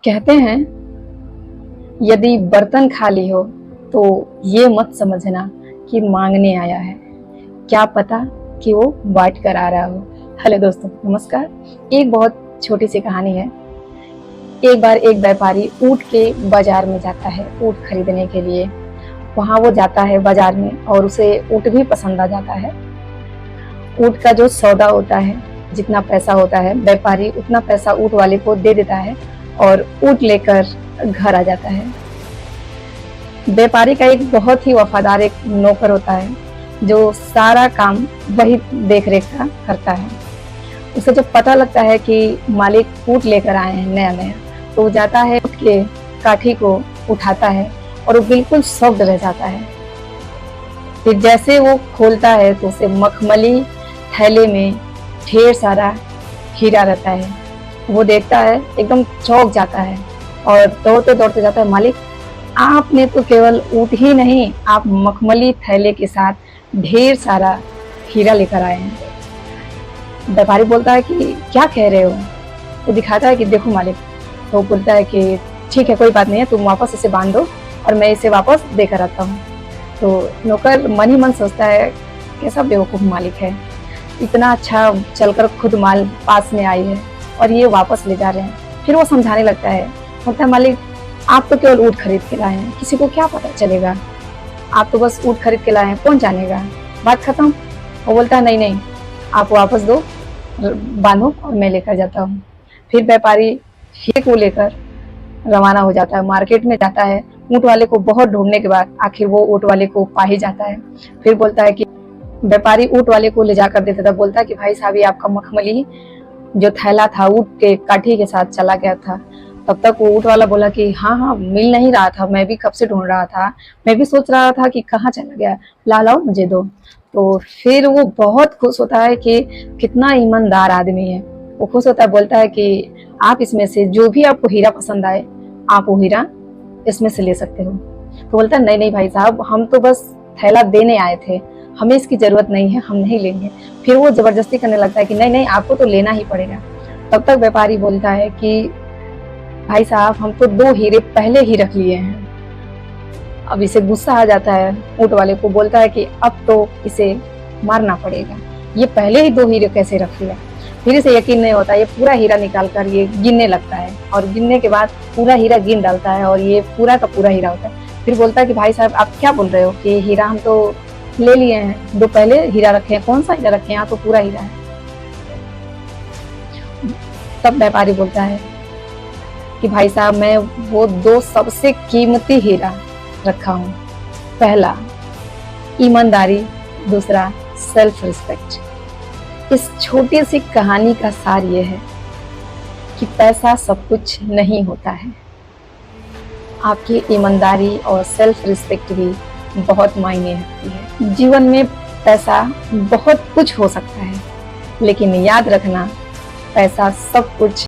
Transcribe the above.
कहते हैं यदि बर्तन खाली हो तो ये मत समझना कि मांगने आया है, क्या पता कि वो बांट कर आ रहा हो। हेलो दोस्तों, नमस्कार। एक बहुत छोटी सी कहानी है। एक बार एक व्यापारी ऊंट के बाजार में जाता है ऊंट खरीदने के लिए। वहां वो जाता है बाजार में और उसे ऊंट भी पसंद आ जाता है। ऊंट का जो सौदा होता है, जितना पैसा होता है, व्यापारी उतना पैसा ऊंट वाले को दे देता है और ऊंट लेकर घर आ जाता है। व्यापारी का एक बहुत ही वफादार एक नौकर होता है जो सारा काम वही देख रेख का करता है। उसे जब पता लगता है कि मालिक ऊंट लेकर आए हैं नया नया, तो वो जाता है, ऊंट के काठी को उठाता है और वो बिल्कुल शॉक्ड रह जाता है। फिर जैसे वो खोलता है तो उसे मखमली थैले में ढेर सारा हीरा रहता है। वो देखता है, एकदम चौंक जाता है और दौड़ते दौड़ते जाता है, मालिक आपने तो केवल ऊंट ही नहीं, आप मखमली थैले के साथ ढेर सारा हीरा लेकर आए हैं। व्यापारी बोलता है कि क्या कह रहे हो? वो दिखाता है कि देखो मालिक। तो बोलता है कि ठीक है, कोई बात नहीं है, तुम वापस इसे बांध दो और मैं इसे वापस देकर आता हूँ। तो नौकर मन ही मन सोचता है, कैसा बेवकूफ़ मालिक है, इतना अच्छा चलकर खुद माल पास में आई है और ये वापस ले जा रहे हैं। फिर वो समझाने लगता है, बोलता है मालिक आप तो केवल ऊँट खरीद के लाए हैं, किसी को क्या पता चलेगा, आप तो बस ऊँट खरीद के लाए हैं, कौन जानेगा, बात खत्म। वो बोलता है नहीं नहीं, आप वापस दो, बांधो और मैं लेकर जाता हूँ। फिर व्यापारी हीरे को लेकर रवाना हो जाता है, मार्केट में जाता है। ऊँट वाले को बहुत ढूंढने के बाद आखिर वो ऊँट वाले को पा ही जाता है। फिर बोलता है कि व्यापारी ऊँट वाले को ले जाकर देता था, बोलता है कि भाई साहब ये आपका मखमली जो थैला था ऊँट के काठी के साथ चला गया था। तब तक वो ऊँट वाला बोला कि हाँ हाँ, मिल नहीं रहा था, मैं भी कब से ढूंढ रहा था, मैं भी सोच रहा था कि कहाँ चला गया, लाओ मुझे दो। तो फिर वो बहुत खुश होता है कि कितना ईमानदार आदमी है। वो खुश होता है, बोलता है कि आप इसमें से जो भी आपको हीरा पसंद आए, आप वो हीरा इसमें से ले सकते हो। तो बोलता है नहीं नहीं भाई साहब, हम तो बस थैला देने आए थे, हमें इसकी जरूरत नहीं है, हम नहीं लेंगे। फिर वो जबरदस्ती करने लगता है कि नहीं नहीं, आपको तो लेना ही पड़ेगा। तब तक व्यापारी बोलता है कि भाई साहब हम तो 2 हीरे पहले ही रख लिए हैं। अब इसे गुस्सा आ जाता है, ऊँट वाले को बोलता है कि अब तो इसे मारना पड़ेगा, ये पहले ही 2 हीरे कैसे रख लिया। फिर इसे यकीन नहीं होता, ये पूरा हीरा निकाल कर ये गिनने लगता है और गिनने के बाद पूरा हीरा गिन डालता है और ये पूरा का पूरा हीरा होता है। फिर बोलता है कि भाई साहब आप क्या बोल रहे हो कि हीरा हम तो ले लिए हैं, 2 पहले हीरा रखे हैं, कौन सा हीरा रखे हैं, यहाँ तो पूरा हीरा है। तब व्यापारी बोलता है कि भाई साहब मैं वो 2 सबसे कीमती हीरा रखा हूँ, पहला ईमानदारी, दूसरा सेल्फ रिस्पेक्ट। इस छोटी सी कहानी का सार ये है कि पैसा सब कुछ नहीं होता है, आपकी ईमानदारी और सेल्फ रिस्पेक्ट भी बहुत मायने रखती है। जीवन में पैसा बहुत कुछ हो सकता है, लेकिन याद रखना पैसा सब कुछ